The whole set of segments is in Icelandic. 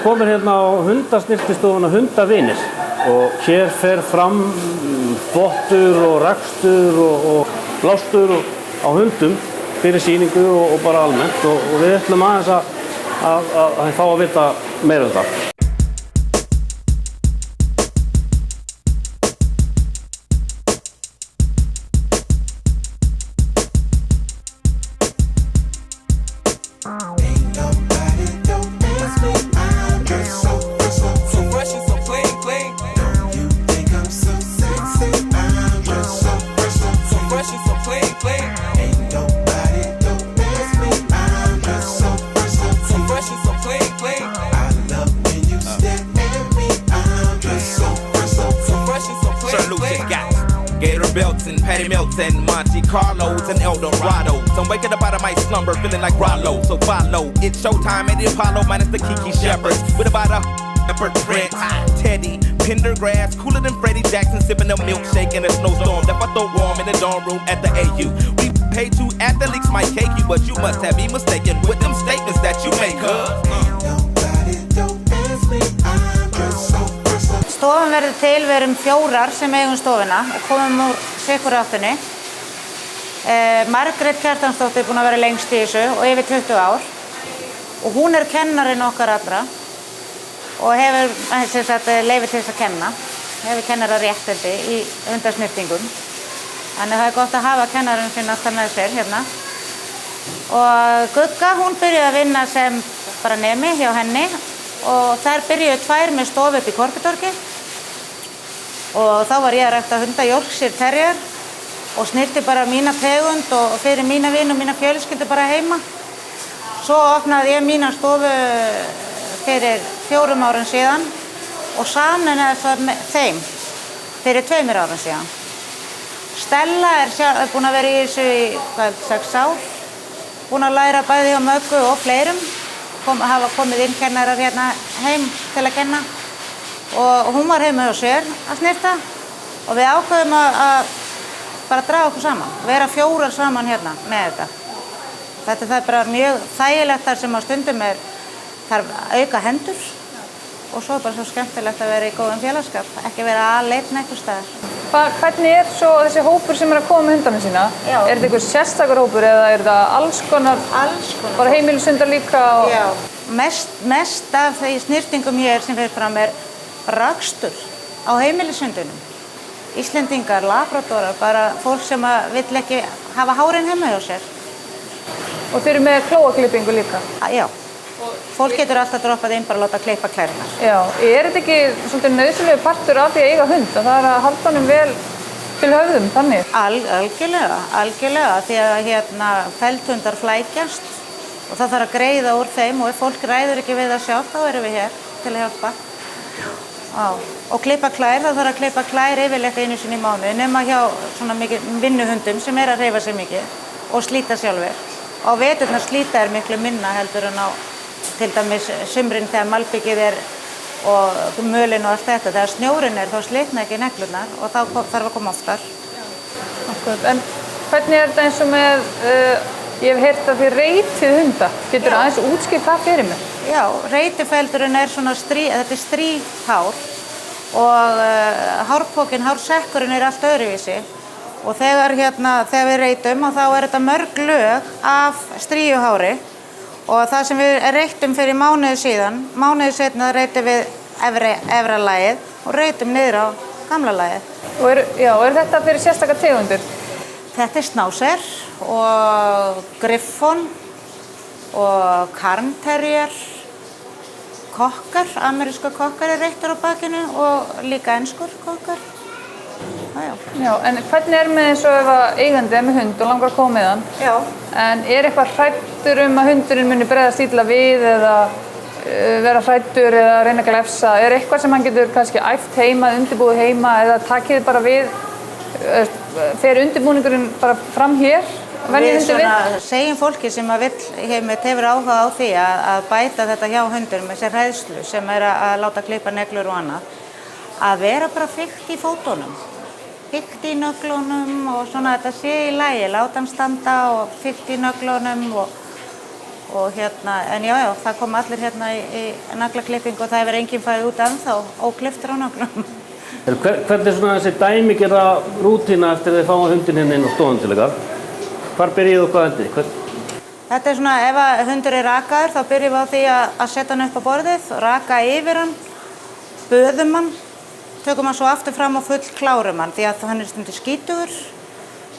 komin hérna á hundasnyrtistofuna Hundavinir og hér fer fram þvottur og rakstur og blástur á hundum fyrir sýningu og bara almennt og við ætlum aðeins að fá að vita meira um það. Carlos and Eldorado. So I'm waking up out of my slumber, feeling like Rollo. So follow, it's showtime at the Apollo, minus the Kiki Shepherds. With about a Prince, Teddy, Pendergrass, cooler than Freddie Jackson, sipping a milkshake in a snowstorm. That I throw warm in the dorm room at the AU. We paid you athletes might cake you, but you must have me mistaken with them statements that you make, Stofan verður til, við erum 4 sem eigum stofuna og komum úr sikur áttinni. Margrét Kjartansdóttir er búin að vera lengst í þessu og yfir 20 ár og hún er kennarinn okkar allra og hefur leyfi til þess að kenna, hefur kennararéttindi í hundasnyrtingum. Þannig það er gott að hafa kennarinn sinn alltaf með sér hérna. Og Gugga, hún byrjaði að vinna sem bara nemi hjá henni og þær byrjuðu 2 með stofu upp í Korpudorgi og þá var ég að rækta hunda Yorkshire Terrier og snyrti bara mína tegund og fyrir mína vini og mína fjölskyldu bara heima. Svo opnaði ég mína stofu fyrir 4 árum síðan og sameinaði það með þeim fyrir 2 árum síðan. Stella er búin að vera í þessu í 6 ár, búin að læra bæði hjá Möggu og fleirum, hafa komið inn kennarar hérna heim til að kenna og hún var heima hjá sér að snyrta og við ákveðum að bara draga okkur saman, vera 4 saman hérna með þetta. Þetta er bara mjög þægilegt þar sem á stundum þarf auka hendur og svo bara svo skemmtilegt að vera í góðum félagsskap, ekki vera aleinn einhvers staðar. Hvernig er svo þessi hópur sem er að koma með hundana sína? Já. Er þetta einhver sérstakur hópur eða er þetta alls konar? Alls konar. Bara heimilishundar líka? Og... Já, mest af því snyrtingum hér sem fyrir fram rakstur á heimilishundunum. Íslendingar, labradorar, bara fólk sem vill ekki hafa hárin heima hjá sér. Og þeir eru með klóaklippingu líka? Já, fólk getur alltaf droppað inn bara að láta klippa klærnar. Já, er þetta ekki svolítið nauðsynlegur partur af því að eiga hund? Að það er að halda honum vel til höfðum, þannig? Algjörlega, því að feldhundar flækjast og það þarf að greiða úr þeim og ef fólk ræður ekki við það sjálf, þá erum við hér til að hjálpa. Og klippa klær, það þarf að klippa klær yfirleitt einu sinni í mánuði nema hjá svona mikið vinnuhundum sem að hreyfa sig mikið og slíta sjálfir. Á veturnar slíta miklu minna heldur en á til dæmis sumrin þegar malbikið og mölin og allt þetta. Þegar snjórinn þá slitna ekki neglurnar og þá þarf að koma oftar. En hvernig er þetta eins og með, ég hef heyrt að þið reytið hunda. Getur aðeins útskýrt það fyrir mér? Já, reytifeldurinn svona þetta stríhár og hársekkurinn allt öðruvísi og þegar við reytum og þá þetta mörg lög af stríuhári og það sem við reytum fyrir mánuði seinna reytum við efra lagið og reytum niður á gamla lagið. Og er þetta fyrir sérstaka tegundir? Þetta Schnauzer og Griffon og Cairn Terrier, kokkar, amerísku kokkar reyttur á bakinu og líka enskur kokkar. Já, en hvernig er með eins og ef að eigandi með hund og langar að koma með hann? Já. En eitthvað hræddur að hundurinn muni bregðast illa við eða vera hræddur eða reyna að glefsa? Eitthvað sem hann getur kannski æft heima, undirbúið heima eða takið bara við, fer undirbúningurinn bara fram hér? Við segjum fólki sem hefur áhuga á því að bæta þetta hjá hundunum með sér hræðslu sem að láta klippa neglur og annað, að vera bara fyrkt í fótunum. Fyrkt í nöglunum og svona þetta sé í lagi, láta hann standa og fyrkt í nöglunum og en já, það kom allir hérna í naglaklippingu og það hefur enginn farið út ennþá óklipptur á naglum. Hvernig svona þessi dæmigerða rútína eftir að þið fáum hundinn hérna inn á stofan til ykkar? Hvar byrjið og hvað endið? Þetta svona, ef að hundur rakaður þá byrjum við á því að setja hann upp á borðið og raka yfir hann, böðum hann, tökum hann svo aftur fram og full klárum hann því að hann stundum skítugur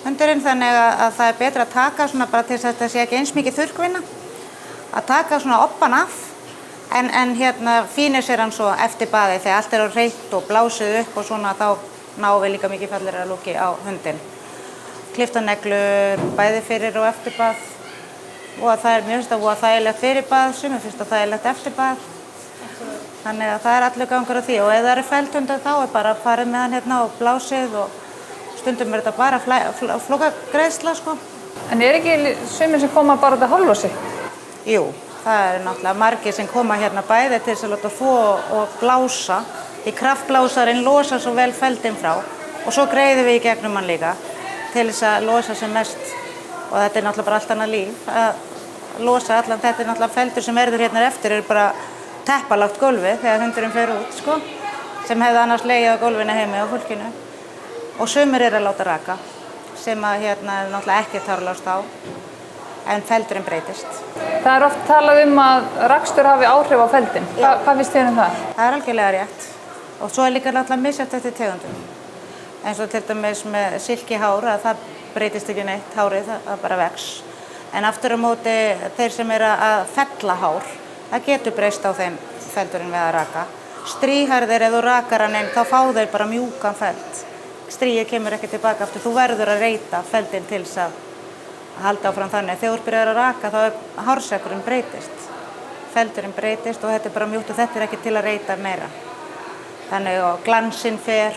hundurinn, þannig að það betra að taka svona bara til þess að þetta sé ekki eins mikið þurrkvinna, að taka svona oppan af en fínir sér hann svo eftir baði þegar allt er á hreint og blásið upp og svona þá náum við líka mikið fallegri lúki á hundinn. Klipptaneglur, bæði fyrir og eftir bað og mér finnst það þægilegt fyrir bað, sumir finnst það þægilegt eftir bað. Þannig að það allur gangur á því og ef það eru felthundar þá bara farið með hann hérna og blásið og stundum þetta bara flókagreiðsla sko. En ekki sumir sem koma bara til hálflósi? Jú, það náttúrulega margir sem koma hérna bæði til þess að láta þvo og blása. Því kraftblásarinn losa svo vel feldinn frá og svo greiðum við í gegnum hann líka til þess að losa sem mest. Og þetta er náttúrulega bara allt annað líf að losa allan, þetta er náttúrulega feldur sem verður hérna eftir eru bara teppalagt gólfið þegar hundurinn fer út sko, sem hefði annars legið á gólfinu heimi á fólkinu. Og sumir að láta raka, sem að er náttúrulega ekki tárlást á, en feldurinn breytist. Það er oft talað að rakstur hafi áhrif á feldinn. Hvað finnst þér það? Það algjörlega rétt. Og svo líka náttúrulega misjafnt eftir tegundum. Eins og til dæmis með silkihár, að það breytist ekki neitt, hárið, það bara vex. En aftur á móti þeir sem að fella hár, það getur breyst á þeim feldurinn við að raka. Strýharðir, ef þú rakar hann þá fá þeir bara mjúkan feld. Strýið kemur ekki tilbaka aftur, þú verður að reyta feldinn til þess að halda áfram þannig. Þegar þú byrjar að raka þá hársekkurinn breytist. Feldurinn breytist og þetta er bara mjúkt og þetta er ekki til að reyta meira. Þannig og glansinn fer,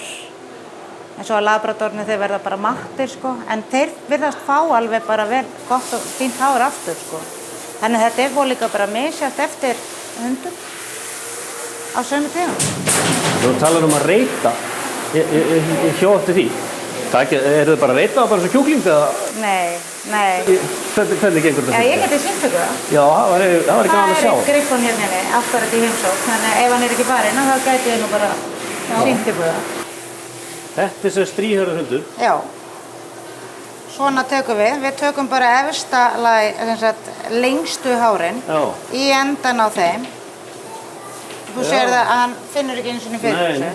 eins og að labradornir þeir verða bara mattir sko, en þeir virðast fá alveg bara vel gott og fínt hár aftur sko. Þannig þetta er líka bara misjafnt eftir hundum á sömu tegund. Þú talar að reyta, ég hjó eftir því. Eru þið bara að reyta bara svo kjúkling eða? Nei. Hvernig gengur þetta? Ég geti sýnt ykkur það. Já, það var ekki annað að sjá. Það Griffon hérna akkurat í heimsókn, þannig að ef hann ekki farinn þá gæti ég nú bara sýnt ykkur það. Þetta er sem strýhörður hundur? Já. Svona tökum við tökum bara efsta lengstu hárin í endan á þeim. Þú sér það að hann finnur ekki eins og fyrir þessu.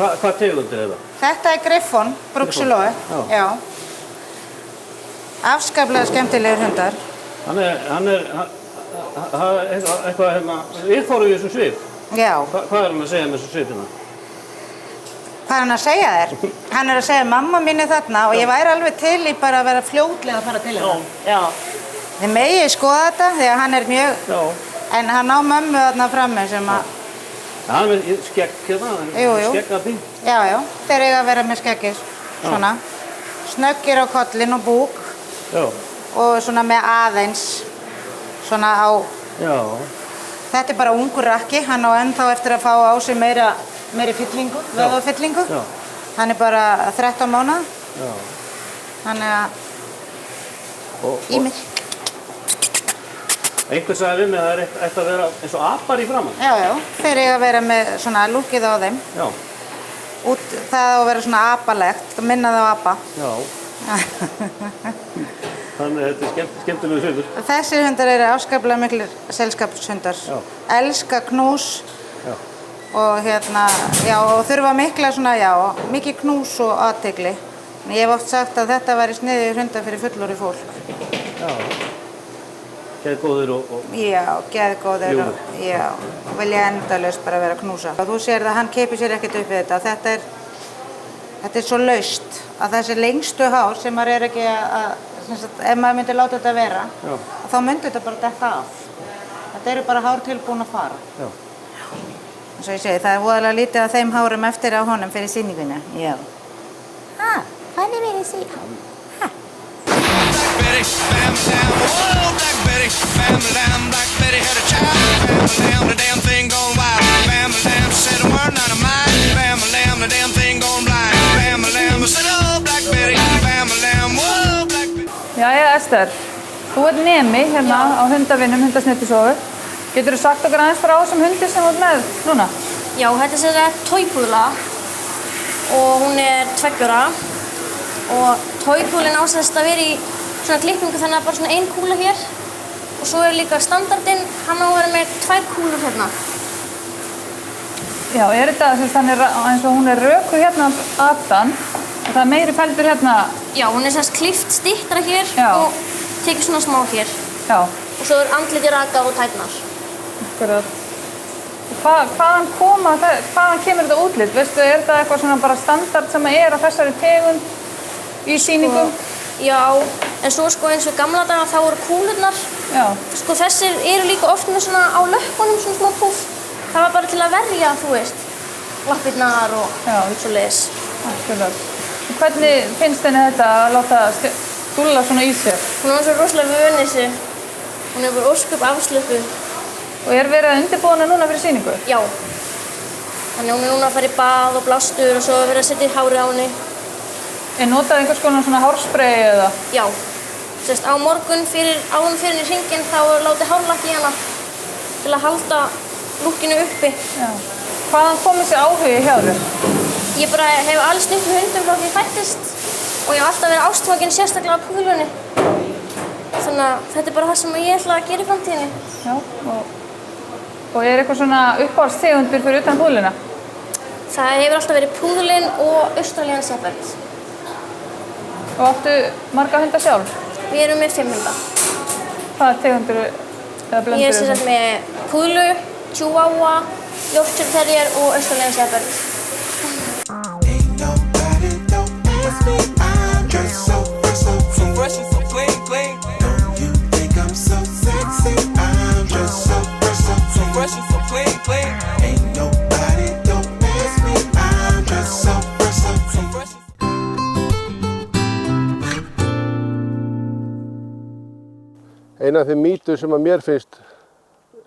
Hvað tegund er þetta? Þetta er Griffon, Bruxellói. Já. Afskaplega skemmtilegur hundar. Hann er eitthvað viðfóru í þessum svip. Já. Hvað er hann að segja með þessum svipina? Hvað er hann að segja þér? Hann er að segja mamma mín er þarna og ég væri alveg til í bara að vera fljótlega að fara til hérna. Já. Þið megið skoða þetta því að hann er mjög, en hann á mömmu þarna frammi sem að... Hann er með skegg hérna, skegg að því? Já, þeir eiga að vera með skeggir, svona. Snöggir á kollinn og búk. Já. Og svona með aðeins, svona á... Já. Þetta er bara ungur rakki, hann á ennþá eftir að fá á sig meiri fyllingu, vöðvafyllingu. Já. Hann er bara 13 mánaða. Já. Þannig að... Ímir. Einhver sagði við mig að það er eftir að vera eins og apar í framan. Já, þeir eiga að vera með svona lúkið á þeim. Já. Það á að vera svona apalegt, minna það á apa. Já. Þannig að þetta er skemmtilegu svipur. Þessir hundar eru afskaplega miklir selskapshundar. Já. Elska knús. Já. Og og þurfa mikla svona, mikið knús og athygli. Ég hef oft sagt að þetta væri sniðugir hundar fyrir fullorðið fólk. Já. Geðgóðir og... Já, geðgóðir og vilja endalaust bara vera að knúsa. Þú sér það, hann keipir sér ekkert upp við þetta. Þetta er svo laust að þessi lengstu hár sem maður er ekki ef maður myndi láta þetta vera, þá myndi þetta bara detta af. Þetta eru bara hár tilbúin að fara. Já. Eins og ég segi, það er voðalega lítið af þeim hárum eftir á honum fyrir sýninguna. Já. Þannig verið síðan. Blackberry, bam, bam, whoa, Blackberry, bam, bam, Blackberry had a child, bam, bam, the damn thing gone wild, bam, bam, said a word not of mine, bam, bam, the damn thing gone blind, bam, bam, said oh, Blackberry, bam, bam, whoa, Blackberry. Jæja, Ester, Þú ert nemi hérna á hundavinnum, hundasnyrtistofu. Geturðu sagt okkur aðeins frá þessum hundi sem þú ert með núna? Já, þetta er sem sagt toypúðla og hún er 2 ára og toypúðlinn á sem sagt að vera í svona klippingu þannig að bara svona 1 kúla hér og svo er líka standardinn, hann á að vera með 2 kúlur hérna. Já, er þetta sem þannig eins og hún er rökuð hérna aftan og það er meiri feldur hérna? Já, hún er sem sagt klippt styttra hér og tekið svona smá hér. Já. Og svo er andlitið rakað og tærnar. Akkurat. Hvaðan kemur þetta útlit? Veistu, er þetta eitthvað svona bara standard sem er á þessari tegund í sýningum? Já, en svo sko eins og gamla daga þá voru kúlurnar. Já. Sko þessir eru líka oft með svona á löppunum svona smá puff. Það var bara til að verja, þú veist, lappirnar og svoleiðis. Akkurat. Hvernig finnst henni þetta að láta dúlla svona í sér? Hún var svo rosalega vön þessu. Hún er bara ósköp afslöppuð. Og er verið að undirbúa hana núna fyrir sýningu? Já. Þannig hún er núna að fara í bað og blástur og svo er verið að setja í hárið á henni. Er notað einhvers konar svona hárspray eða? Já. Sérst á morgun áður fyrir henni hringinn þá er látið hárlakk í hana til að halda lúkkinu uppi. Já. Hvaðan kom þessi áhugi hjá þér? Ég bara hef alls upp með hundum frá því ég fæddist og ég hef alltaf verið ástfangin sérstaklega af púðlunni. Þannig að þetta er bara það sem ég ætla að gera í framtíðinni. Já, og er eitthvað svona uppáhaldstegundir fyrir utan púðluna? Það hefur alltaf verið púðlinn og Australian Shepherd. Og áttu marga hunda sjálf? Við erum með 5 hunda. Hvaða tegundir eða blöndur? Ég er sem sagt með púðlu, Chihuahua, Yorkshire Terrier og Australian Shepherd. Eina af þeim mýtum sem að mér finnst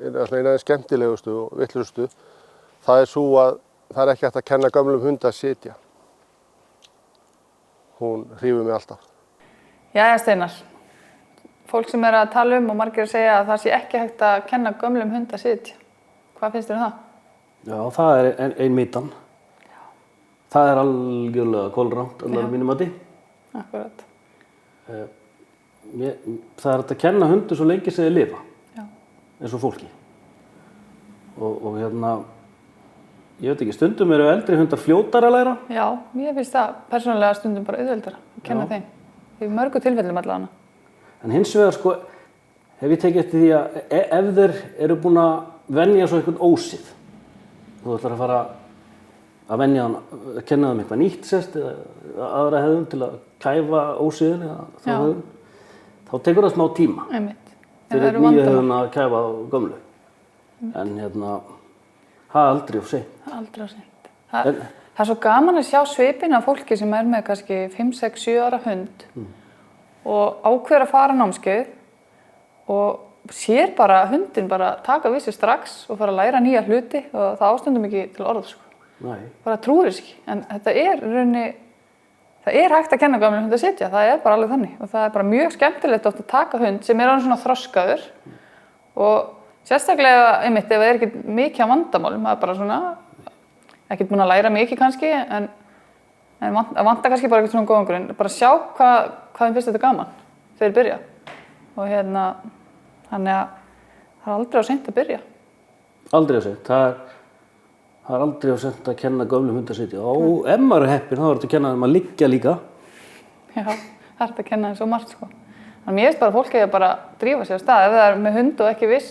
eina af þeim skemmtilegustu og vittlustu, það er svo að það er ekki hægt að kenna gömlum hund að sitja. Hún hrífur mig alltaf. Jæja Steinar, fólk sem er að tala og margir að segja að það sé ekki hægt að kenna gömlum hund að sitja. Hvað finnst þér það? Já, það er ein mýtan. Það er algjörlega kolrangt, alveg mínum mati. Akkurat. Það er hægt að kenna hundur svo lengi sem þeir lifa, eins og fólki. Og hérna, ég veit ekki, stundum eru eldri hundar fljótar að læra. Já, ég finnst það persónulega stundum bara auðveldara að kenna þeim. Í mörgu tilfellum allavega. En hins vegar sko, hef ég tekið eftir því að ef þeir eru búin að venja svo einhvern ósið, þú ætlar að fara að venja hann, að kenna þeim eitthvað nýtt sérst, eða aðra hefðum til að kæfa ósiðin eða þá hefðum, þá tekur það smá tíma. Einmitt. Fyrir nýju hefðum að kæfa gömlu. En hérna, það er aldrei of seint. Það er aldrei of seint. Það er svo gaman að sjá svipinn af fólki sem er með kannski 5, 6, 7 ára hund og ákveður að fara námskeið og sér bara hundinn bara taka við sér strax og fara að læra nýja hluti og það ástundum ekki til orða sko. Nei. Bara trúir þess ekki. En þetta er rauninni, það er hægt að kenna gömlum hund að sitja, það er bara alveg þannig og það er bara mjög skemmtilegt oft að taka hund sem er alveg svona þroskaður og sérstaklega einmitt ef það er ekki mikið af vandamálum, það er bara svona ekkert búin að læra mikið kannski en vantar kannski bara eitthvað svona góðan grunn, bara sjá hvað þeim finnst þetta gaman þegar þeir byrja og hérna þannig að það er aldrei of seint að byrja. Aldrei of seint, það er aldrei of seint að kenna gömlum hund að sitja og ef maður er heppinn þá er þetta að kenna þeim að liggja líka. Já, það er þetta að kenna þeim svo margt sko. Þannig mér finnst bara fólk að bara drífa sér af stað ef það er með hund og ekki viss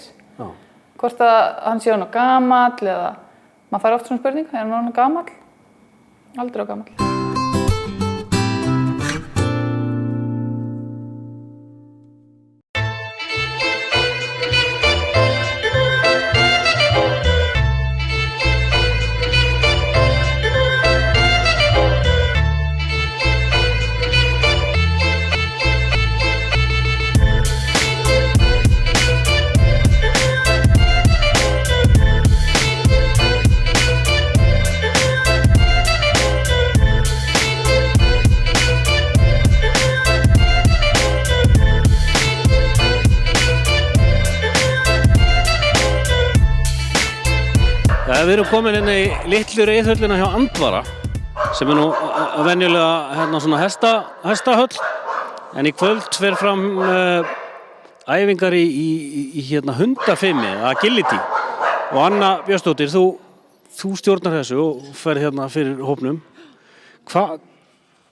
hvort að hann sé hann gamall eða maður fær oft svona spurning, er hann gamall? Aldrei gamall. Við erum komin inn í litlu reiðhöllina hjá Andvara sem nú venjulega hérna svona hestahöll en í kvöld fer fram æfingar í hérna hundafimi, agility og Anna Björnsdóttir, þú stjórnar þessu og ferð hérna fyrir hópnum.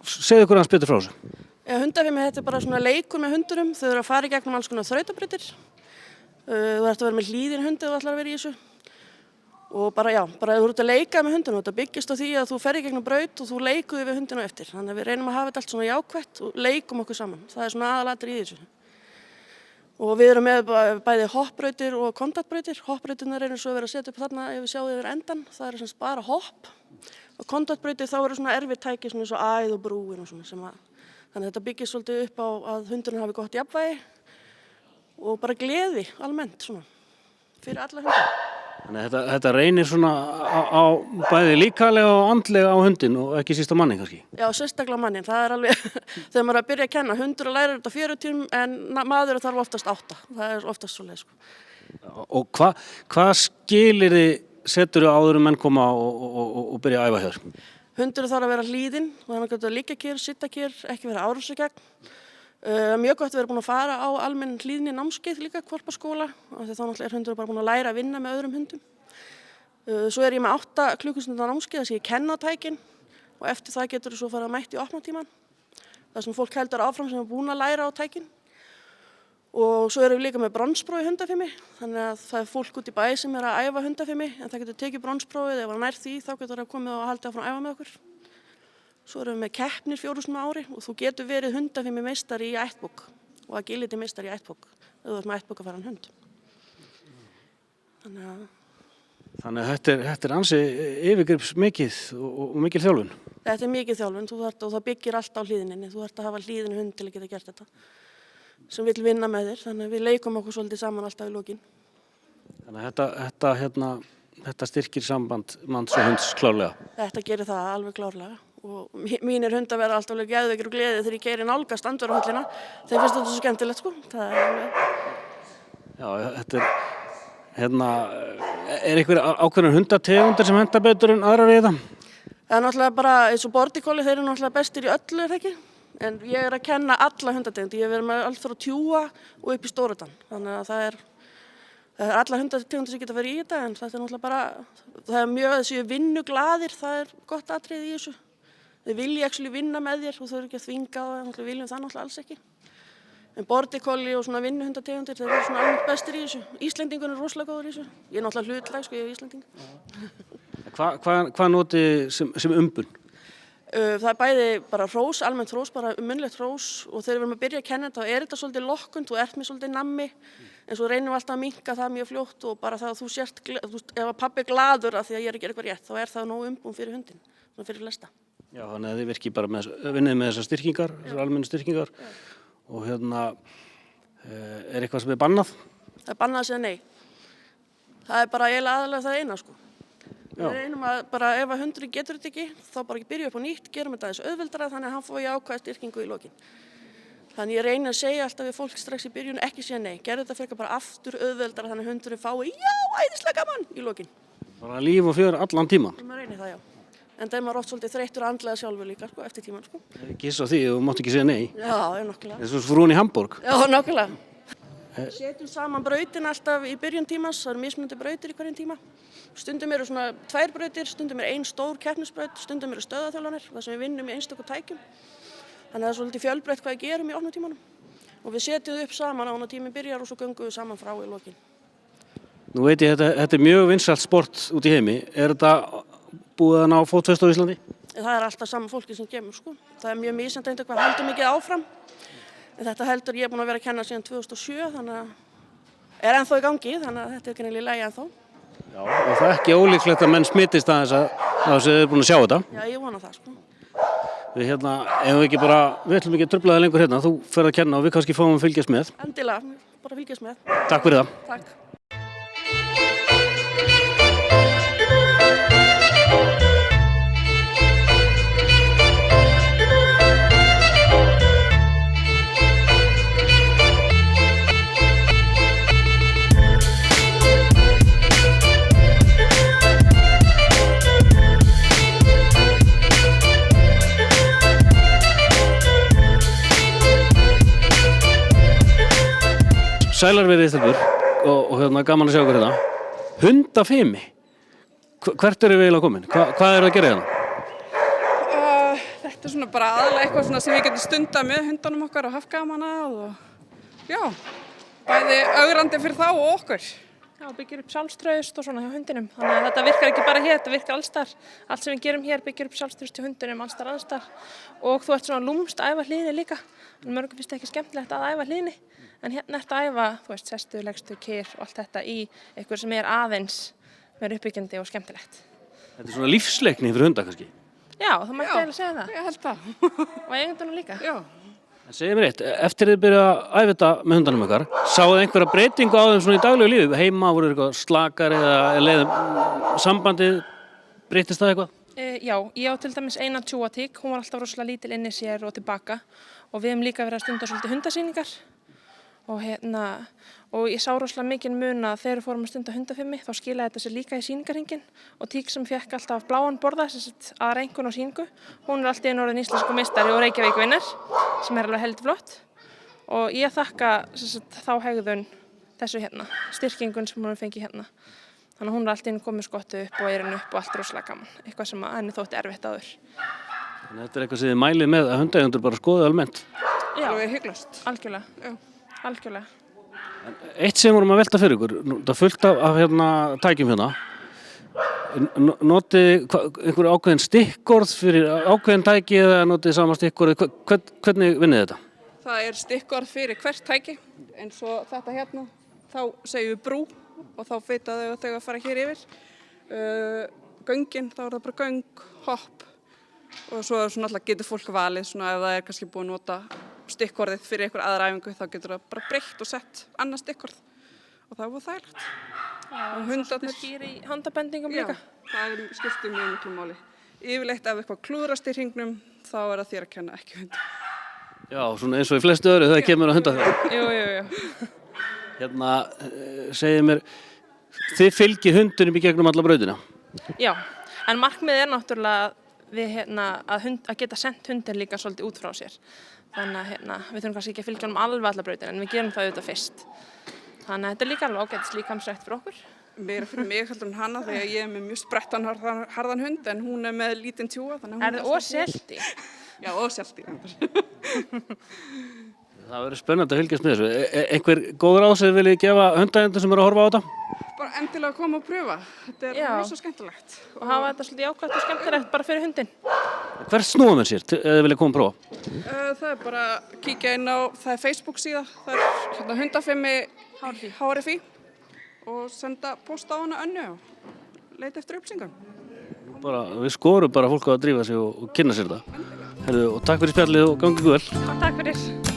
Segðu okkur aðeins betur frá þessu. Hundafimi, þetta bara svona leikur með hundurum, þau eru að fara í gegnum alls konar þrautabrautir. Þú ert að vera með hlýðin hundi ef þú ætlar að vera í þessu. Og bara þú ert að leika með hundinu, þetta byggist á því að þú ferð í gegnum braut og þú leikuði við hundinu eftir. Þannig að við reynum að hafa þetta allt svona jákvætt og leikum okkur saman. Það er svona aðalatriði í þessu. Og við erum með bæði hoppbrautir og kontaktbrautir. Hoppbrautirnar erum svo að vera að setja upp þarna ef við sjáum yfir endan. Það er semst bara hopp. Og kontaktbrautir þá eru svona erfið tæki svona eins og æð og brúin og svona þannig að þetta byggist svolítið upp á að hundurinn hafi gott jafnvægi og bara gleði almennt svona fyrir alla hundur. Þannig að þetta reynir svona á bæði líkamlega og andlega á hundin og ekki síst á mannin kannski? Já, sérstaklega mannin. Það er alveg, þegar maður er að byrja að kenna, hundur að læra þetta 40 en maður þarf oftast 8. Það er oftast svoleið, sko. Og hvað skilyrði seturðu áður menn koma og byrja að æfa hér? Hundur þarf að vera hlýðinn og þannig að þetta liggja kyrr, sitta kyrr, ekki vera árásir gegn. Mjög gott að vera búin að fara á almenn hlýðni námskeið líka, hvolpaskóla, af því þá náttúrulega er hundur bara búin að læra að vinna með öðrum hundum. Svo er ég með 8 klukkustundar námskeið þar sem ég kenna á tækin og eftir það getur þú svo fara að mætt í opnatíman. Það sem fólk heldur áfram sem er búin að læra á tækin. Og svo erum við líka með bronspróf í hundafimi, þannig að það er fólk út í bæ sem er að æfa hundafimi en það getur tekið bronsprófið, ef það nær því þá getur það komið og haldið áfram að æfa með okkur. Svo erum við með keppnir 4 sinni á ári og þú getur verið hundafimi meistari í ættbók og agility meistari í ættbók ef þú ert með ættbók að fara hund. Þannig að þetta er ansi yfirgrips mikið og mikil þjálfun? Þetta er mikið þjálfun og það byggir allt á hlýðninni. Þú þarft að hafa hlýðinu hund til að geta gert þetta sem vill vinna með þér, þannig að við leikum okkur svolítið saman alltaf í lokin. Þannig að þetta styrkir samband manns og hunds klárlega? Þetta gerir það alveg klárlega og mínir hundar verða alltaf alveg geðveikir og gleðið þegar ég keyri nálgast Andvarahöllina. Þeim finnst þetta svo skemmtilegt, sko. Það er alveg... Já, þetta er einhver ákveðnar hundategundir sem henta betur en aðrar í þetta? Það er náttúrulega bara eins og border collie, þeir eru náttúrulega bestir í öllu, er það ekki? En ég er að kenna alla hundategundir. Ég hef verið með allt frá tjúga og upp í stórutan. Þannig að það er alla hundategundir sem geta verið í þetta, en þetta er náttúrulega bara, það er mjög þessi vinnuglaðir, það er gott atriði í þessu. Þeir vilja actually vinna með þér og þau eru ekki að þvinga það, en við viljum það náttúrulega alls ekki. En border collie og svona vinnuhundategundir, þeir eru svona almennt bestir í þessu. Íslendingur er rosalega góður í þessu. Ég er náttúrulega hlutlæg, sko, ég er Íslendingur. Hvað notið sem umbun? Það er bæði bara hrós, almennt hrós, bara munnlegt hrós og þegar við erum að byrja að kenna þetta þá er þetta svolítið lokkund, þú ert með svolítið nammi en svo reynum við alltaf að minnka það mjög fljótt og bara það að þú sért, ef að pabbi er glaður af því að ég er að gera eitthvað rétt þá er það nóg umbún fyrir hundinn, svona fyrir flesta. Já, þannig að þið virkið bara vinnið með þessar styrkingar, þessar almennu styrkingar og er eitthvað sem er bannað? Það er bannað að segja nei. Það er bara eiginlega aðalega það eina, sko. Við reynum að bara ef að hundurinn getur þetta ekki, þá bara byrjum upp á nýtt, gerum þetta aðeins auðveldara þannig að hann fái ákveða styrkingu í lokin. Þannig ég reyni að segja alltaf við fólk strax í byrjun ekki segja nei, gerðu þetta frekar bara aftur auðveldara þannig að hundurinn fái já, æðislega gaman í lokin. Bara líf og fjör allan tíman? Maður reynir það, já. En það er maður oft svolítið þreyttur andlega sjálfur líka, sko, eftir tíman, sko. Ekki svo því, þú mátt ekki segja nei. Já, nokkulega. Eins og frúin í Hamborg. Já, nokkulega. Setjum saman brautin alltaf í byrjun tímans, það eru mismunandi brautir í hverjum tíma. Stundum eru svona 2 brautir, stundum er 1 stór keppnisbraut, stundum eru stöðaþjálfanir, það sem við vinnum í einstöku tækjum. Þannig að það er svolítið fjölbreytt hvað við gerum í opnutímanum. Og við setjum þau upp saman á hann tíminn byrjar og svo göngum við saman frá í lokin. Nú veit ég, þetta er mjög vinsælt sport út í heimi. Er þetta búið að ná fótfestu á Íslandi? Það er alltaf sama fólki sem kemur, sko. Það er mjög misjafnt einhvern hvað heldur mikið áfram. En þetta heldur ég er búin að vera að kenna síðan 2007, þannig að er ennþá í gangi, þannig að þetta er greinilega í lagi ennþá. Já, og það er ekki ólíklegt að menn smittist aðeins að þið eru búin að sjá þetta. Já, ég vona það, sko. Við ætlum ekki að trufla það lengur hérna, þú fer að kenna og við kannski fáum að fylgjast með. Endilega, bara fylgjast með. Takk fyrir það. Takk. Sælar verið stelpur og hérna gaman að sjá ykkur hérna. Hundafimi. Hvert eru við eiginlega komin? Hvað eru að gera hérna? Þetta svona bara aðalega eitthvað svona sem við getum stundað með hundunum okkar og haft gaman að og já, bæði ögrandi fyrir þá og okkur. Já, byggir upp sjálfstraust og svona hjá hundinum. Þannig að þetta virkar ekki bara hér, þetta virkar allstar. Allt sem við gerum hér byggir upp sjálfstraust hjá hundinum allstar. Og þú ert svona lúmst að æfa hlýðni líka. Mörgum finnst ekki skemmtilegt að æfa hlýðni. En hérna ertu að æfa, þú veist, sestu, leggstu, kyr og allt þetta í eitthvað sem aðeins meira uppbyggjandi og skemmtilegt. Þetta er svona lífsleikni fyrir hunda kannski? Já, það mætti eiginlega segja það. Ég held það. Og eigendunum líka. Já. En segið mér eitt, eftir þið byrjuð að æfa þetta með hundanum ykkar, sáuð einhverja breytingu á þeim svona í daglegu lífi? Heima voru eitthvað slakar eða leiðum sambandið, breytist það eitthvað? Já, ég á til dæmis eina tjúatík, hún var alltaf rosalega lítil inni sér og tilbaka og við hefum líka verið að stunda svolítið hundasýningar og ég sá rosalega mikinn mun að þegar við fórum að stunda hundafimi þá skilaði þetta sér líka í sýningarhringinn og tík sem fékk alltaf bláan borða að reynkun og sýningu, hún alltaf í orðin íslensku meistari og Reykjavík-vinnar sem alveg heldur flott og ég þakka þá hegðun þessu styrkingun sem hún fengi hérna. Þannig að hún alltaf komið skottu upp og erinn upp og allt rosalega gaman, eitthvað sem henni þótti erfitt áður. Þannig að þetta er eitthvað sem þið mælið með að hundaeigendur bara skoðið almennt? Já, alveg hygglust. Algjörlega. Já. Algjörlega. Eitt sem vorum að velta fyrir ykkur, það fullt af tækjum hérna. Notið einhver ákveðin stikkorð fyrir ákveðin tæki eða notið sama stikkorð? Hvernig vinnið þetta? Það er stikkorð fyrir hvert tæki, eins og þetta hérna. Þá segjum við brú og þá vita þau að þau að fara hér yfir. Göngin, þá er það bara göng, hopp og svo alltaf getur fólk valið svona ef það er kannski búið að nota stikkorðið fyrir einhver aðra æfingu þá getur það bara breytt og sett annað stikkorð og það var þægilegt. Og hundarnir skýr í handabendingum líka. Já, það skiptir mjög miklu máli. Yfirleitt ef eitthvað klúðrast í hringnum þá er það þér að kenna, ekki hund. Já, svona eins og í flestu öðru þegar kemur að hunda þeirra. Jú. Hérna, segið mér, þið fylgið hundunum í gegnum alla brautina? Já, en markmiðið er náttúrulega að geta sendt hundin líka svolítið út frá sér. Þannig að við þurfum kannski ekki að fylgja honum alveg alla brautina en við gerum það auðvitað fyrst. Þannig að þetta er líka alveg ágætis líkamsrækt fyrir okkur. Meira fyrir mig heldur en hana þegar ég er með mjög sprettan harðan hund en hún er með lítinn tjúa. Og seldi. Já, og seldi. Það verður spennandi að fylgjast með þessu. Einhver góður ráð sem viljið gefa hundaeigendum sem eru að horfa á þetta? Bara endilega að koma og pröfa. Þetta er mjög svo skemmtilegt. Og hafa þetta svolítið jákvætt og skemmtilegt bara fyrir hundin. Hvert snúa menn sér ef þið viljið koma og prófa? Það er bara að kíkja inn á, það er Facebook síða, það er hundafimi HRFI og senda post á hana Önnu og leita eftir upplýsingum. Við skorum bara fólk á að drífa sig og kynna sér þetta. Og takk fyrir spjallið og gangi ykkur vel. Takk fyrir.